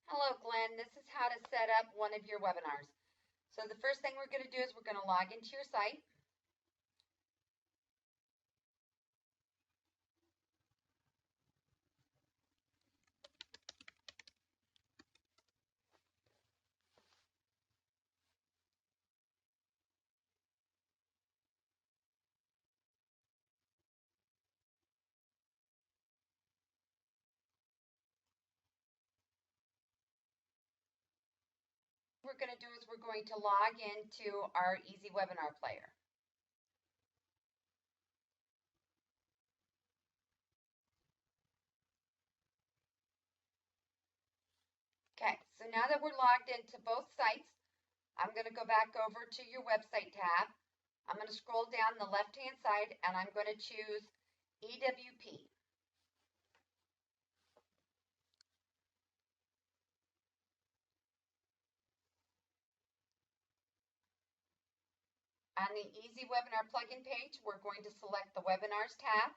Hello, Glenn. This is how to set up one of your webinars. So the first thing we're going to do is we're going to log into your site. What we're going to do is we're going to log into our Easy Webinar Player. Okay, so now that we're logged into both sites, I'm going to go back over to your website tab. I'm going to scroll down the left-hand side and I'm going to choose EWP. On the Easy Webinar plugin page, we're going to select the Webinars tab.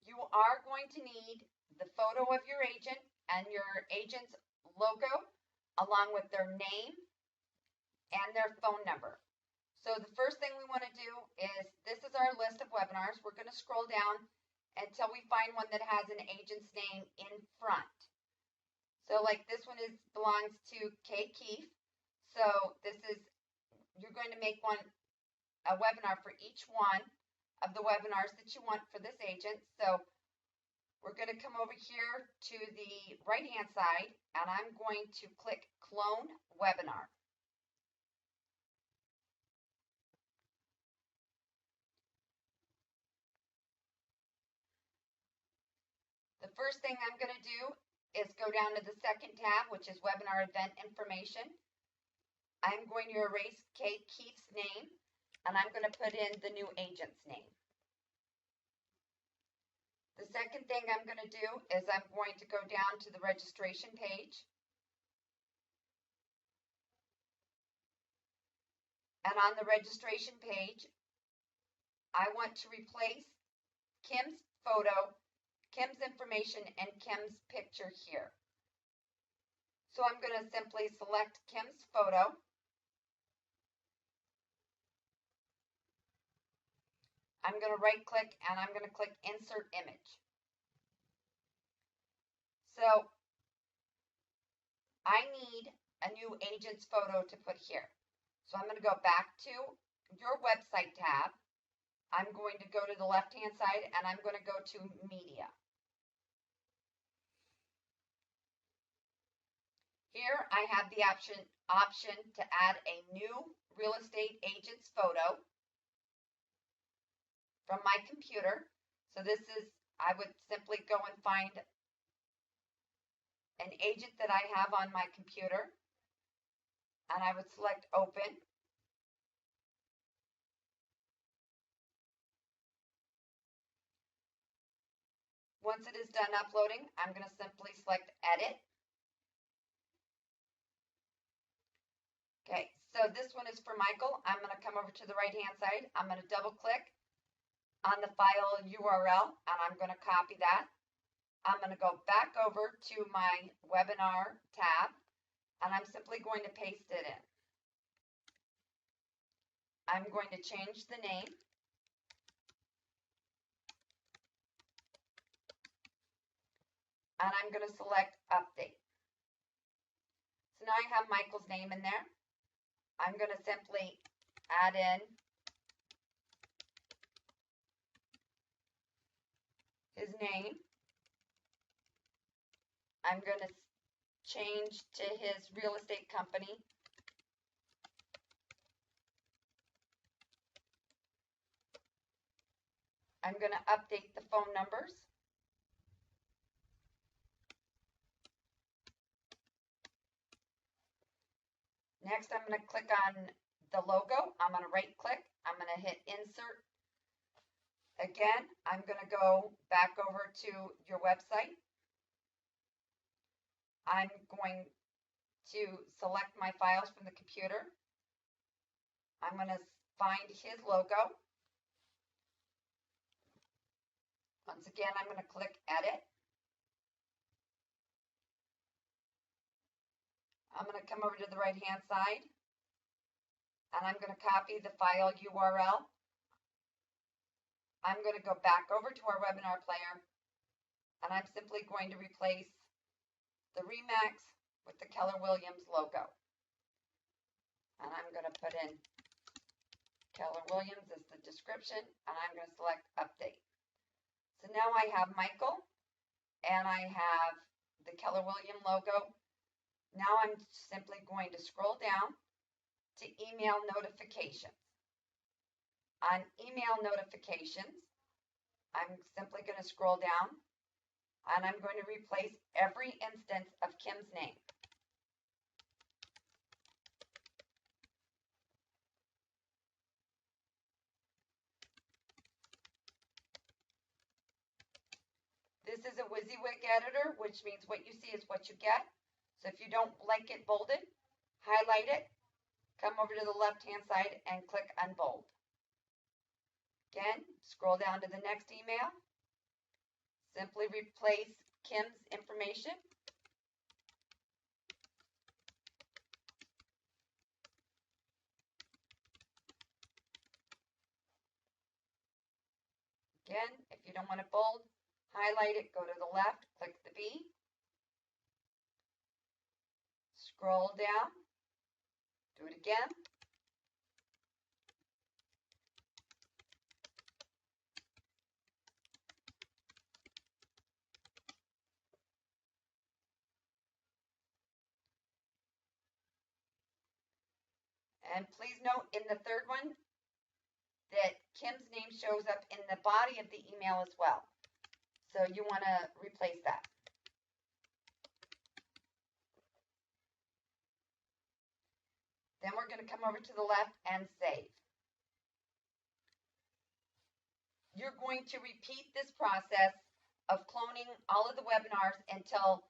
You are going to need the photo of your agent and your agent's logo along with their name and their phone number. So the first thing we want to do is, this is our list of webinars. We're going to scroll down until we find one that has an agent's name in front. So like this one belongs to Kay Keefe. So you're going to make a webinar for each one of the webinars that you want for this agent. So we're going to come over here to the right-hand side, and I'm going to click Clone Webinar. The first thing I'm going to do is go down to the second tab, which is Webinar Event Information. I'm going to erase Kay Keefe's name, and I'm going to put in the new agent's name. The second thing I'm going to do is I'm going to go down to the registration page. And on the registration page, I want to replace Kim's photo, Kim's information, and Kim's picture here. So I'm going to simply select Kim's photo. I'm going to right click and I'm going to click Insert Image. So I need a new agent's photo to put here. So I'm going to go back to your website tab. I'm going to go to the left-hand side and I'm going to go to Media. Here I have the option to add a new real estate agent's photo from my computer. So I would simply go and find an agent that I have on my computer, and I would select Open. Once it is done uploading, I'm going to simply select Edit. Okay, so this one is for Michael. I'm going to come over to the right-hand side. I'm going to double-click on the file URL, and I'm going to copy that. I'm going to go back over to my webinar tab, and I'm simply going to paste it in. I'm going to change the name. And I'm going to select Update. So now I have Michael's name in there. I'm going to simply add in his name. I'm going to change to his real estate company. I'm going to update the phone numbers. Next, I'm going to click on the logo. I'm going to right click. I'm going to hit Insert. Again, I'm going to go back over to your website. I'm going to select my files from the computer. I'm going to find his logo. Once again, I'm going to click Edit. I'm going to come over to the right-hand side, and I'm going to copy the file URL. I'm going to go back over to our webinar player, and I'm simply going to replace the Remax with the Keller Williams logo. And I'm going to put in Keller Williams as the description, and I'm going to select Update. So now I have Michael, and I have the Keller Williams logo. Now I'm simply going to scroll down to email notifications. On email notifications, I'm simply going to scroll down, and I'm going to replace every instance of Kim's name. This is a WYSIWYG editor, which means what you see is what you get. So if you don't like it bolded, highlight it, come over to the left-hand side and click Unbold. Again, scroll down to the next email. Simply replace Kim's information. Again, if you don't want it bold, highlight it, go to the left, click the B. Scroll down, do it again. And please note in the third one that Kim's name shows up in the body of the email as well. So you want to replace that. Then we're going to come over to the left and save. You're going to repeat this process of cloning all of the webinars until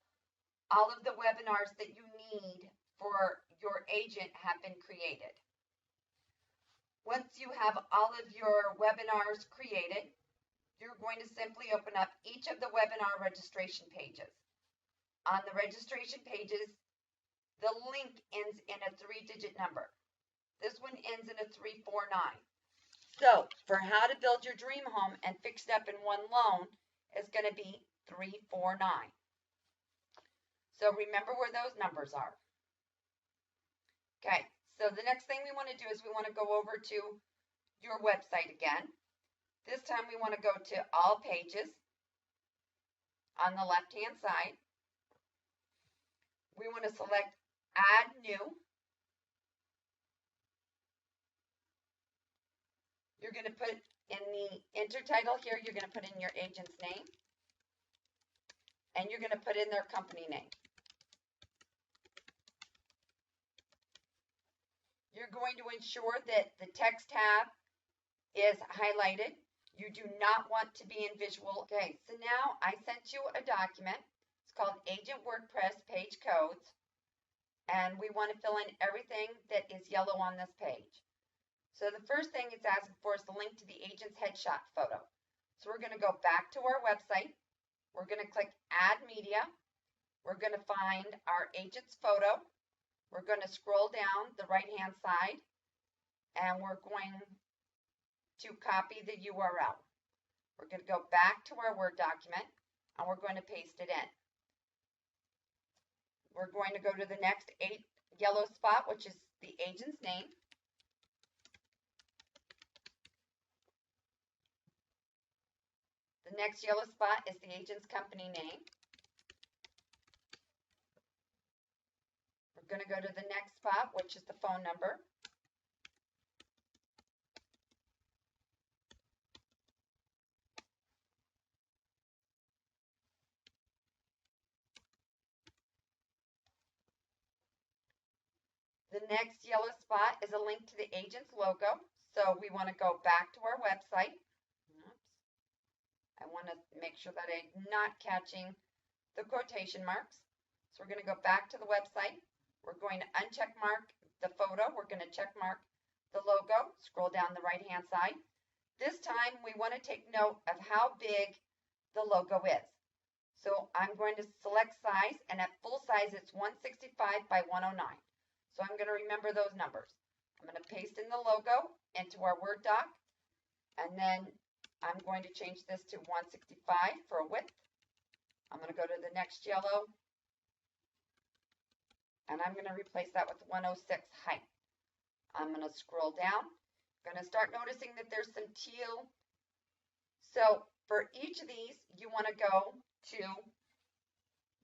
all of the webinars that you need for your agent have been created. Once you have all of your webinars created, you're going to simply open up each of the webinar registration pages. On the registration pages, the link ends in a 3-digit number. This one ends in a 349. So for how to build your dream home and fix it up in one loan is going to be 349. So remember where those numbers are. Okay, so the next thing we want to do is we want to go over to your website again. This time we want to go to All Pages on the left-hand side. We want to select Add New. You're going to put in the intertitle here, you're going to put in your agent's name, and you're going to put in their company name. You're going to ensure that the text tab is highlighted. You do not want to be in visual. Okay, so now I sent you a document. It's called Agent WordPress Page Codes. And we want to fill in everything that is yellow on this page. So the first thing it's asking for is the link to the agent's headshot photo. So we're going to go back to our website. We're going to click Add Media. We're going to find our agent's photo. We're going to scroll down the right-hand side, and we're going to copy the URL. We're going to go back to our Word document, and we're going to paste it in. We're going to go to the next yellow spot, which is the agent's name. The next yellow spot is the agent's company name. We're going to go to the next spot, which is the phone number. The next yellow spot is a link to the agent's logo. So we want to go back to our website. Oops. I want to make sure that I'm not catching the quotation marks. So we're going to go back to the website. We're going to uncheck mark the photo. We're going to check mark the logo. Scroll down the right-hand side. This time we want to take note of how big the logo is. So I'm going to select size, and at full size it's 165 by 109. So I'm going to remember those numbers. I'm going to paste in the logo into our Word doc, and then I'm going to change this to 165 for a width. I'm going to go to the next yellow, and I'm going to replace that with 106 height. I'm going to scroll down. I'm going to start noticing that there's some teal. So for each of these, you want to go to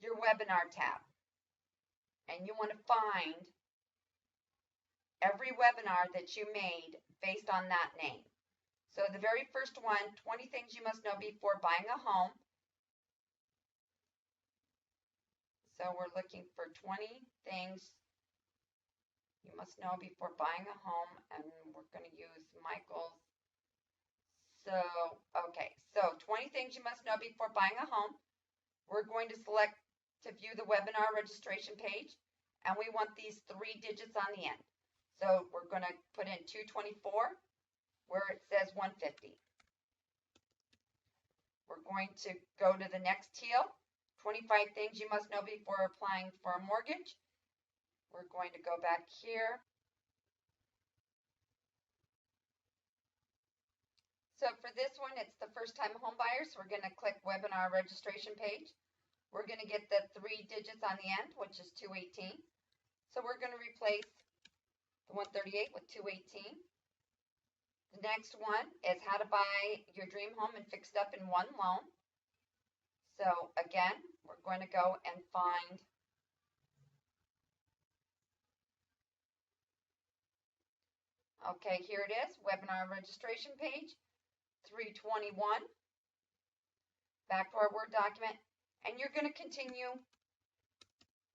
your webinar tab, and you want to find every webinar that you made based on that name. So the very first one, 20 things you must know before buying a home. So we're looking for 20 things you must know before buying a home, and we're going to use Michael's. So, okay, so 20 things you must know before buying a home. We're going to select to view the webinar registration page, and we want these 3 digits on the end. So we're going to put in 224 where it says 150. We're going to go to the next teal, 25 things you must know before applying for a mortgage. We're going to go back here. So for this one, it's the first time home buyers. We're going to click webinar registration page. We're going to get the 3 digits on the end, which is 218. So we're going to replace the 138 with 218. The next one is how to buy your dream home and fix it up in one loan. So again, we're going to go and find okay, here it is, webinar registration page, 321. Back to our Word document, and you're going to continue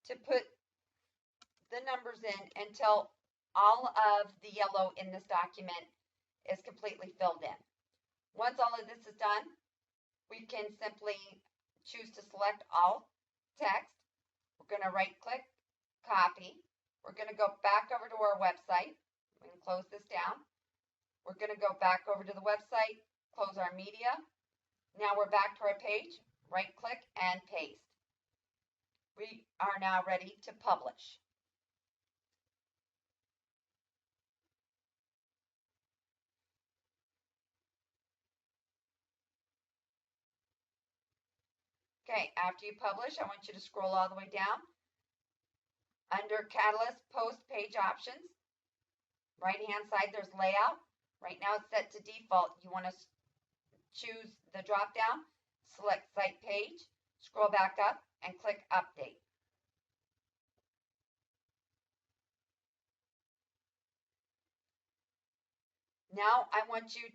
to put the numbers in until all of the yellow in this document is completely filled in. Once all of this is done, we can simply choose to select all text. We're going to right click, copy. We're going to go back over to our website. We can close this down. We're going to go back over to the website, close our media. Now we're back to our page, right click and paste. We are now ready to publish. Okay, after you publish, I want you to scroll all the way down. Under Catalyst Post Page Options, right-hand side, there's Layout. Right now it's set to default. You want to choose the drop-down, select Site Page, scroll back up, and click Update. Now I want you,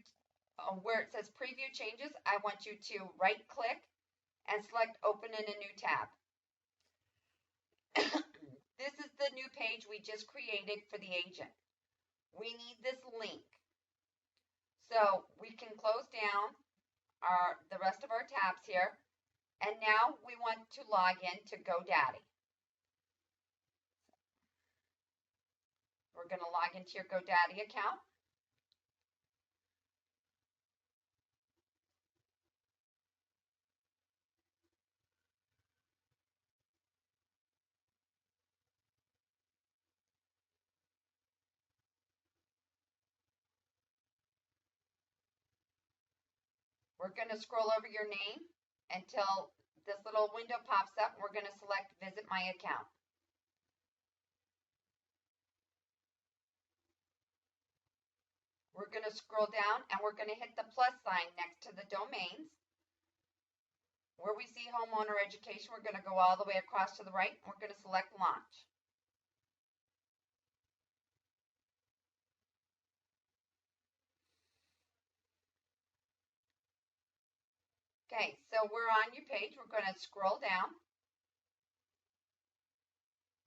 where it says Preview Changes, I want you to right-click and select Open in a new tab. This is the new page we just created for the agent. We need this link. So we can close down the rest of our tabs here. And now we want to log in to GoDaddy. We're going to log into your GoDaddy account. We're going to scroll over your name until this little window pops up. We're going to select Visit My Account. We're going to scroll down and we're going to hit the plus sign next to the domains. Where we see homeowner education, we're going to go all the way across to the right. We're going to select Launch. Okay, so we're on your page. We're going to scroll down.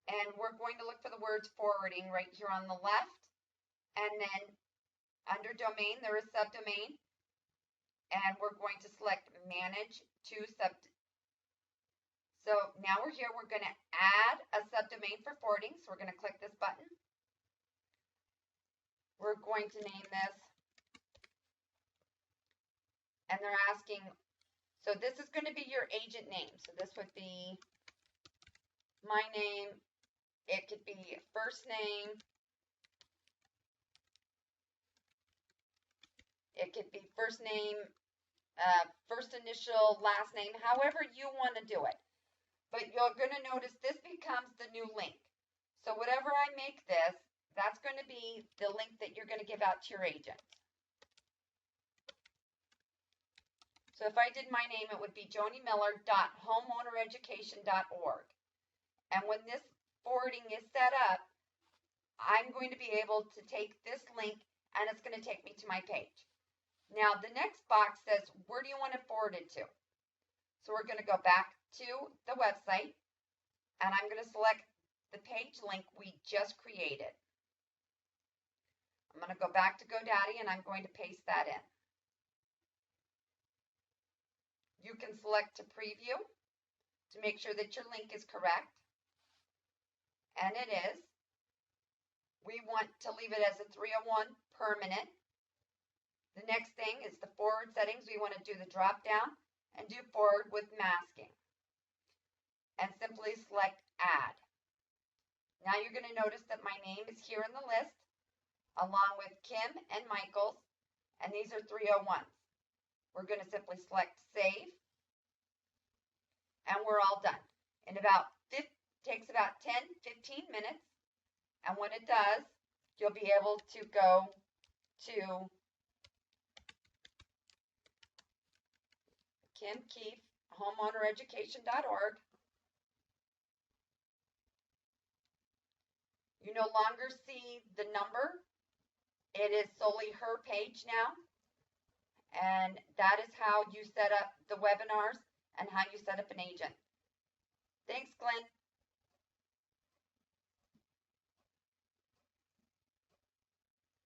And we're going to look for the words forwarding right here on the left. And then under domain, there is subdomain. And we're going to select Manage to Sub. So now we're here. We're going to add a subdomain for forwarding. So we're going to click this button. We're going to name this. And they're asking So this is going to be your agent name. So this would be my name. It could be first name. It could be first name, first initial, last name, however you want to do it. But you're going to notice this becomes the new link. So whatever I make this, that's going to be the link that you're going to give out to your agent. So if I did my name, it would be joniemiller.homeownereducation.org. And when this forwarding is set up, I'm going to be able to take this link and it's going to take me to my page. Now the next box says, where do you want it forwarded to? So we're going to go back to the website and I'm going to select the page link we just created. I'm going to go back to GoDaddy and I'm going to paste that in. You can select to preview to make sure that your link is correct. And it is. We want to leave it as a 301 permanent. The next thing is the forward settings. We want to do the drop down and do forward with masking. And simply select add. Now you're going to notice that my name is here in the list along with Kim and Michael's, and these are 301s. We're going to simply select save and we're all done. In about takes about 10-15 minutes, and when it does, you'll be able to go to Kim Keefe, homeownereducation.org. You no longer see the number. It is solely her page now. And that is how you set up the webinars and how you set up an agent. Thanks, Glenn.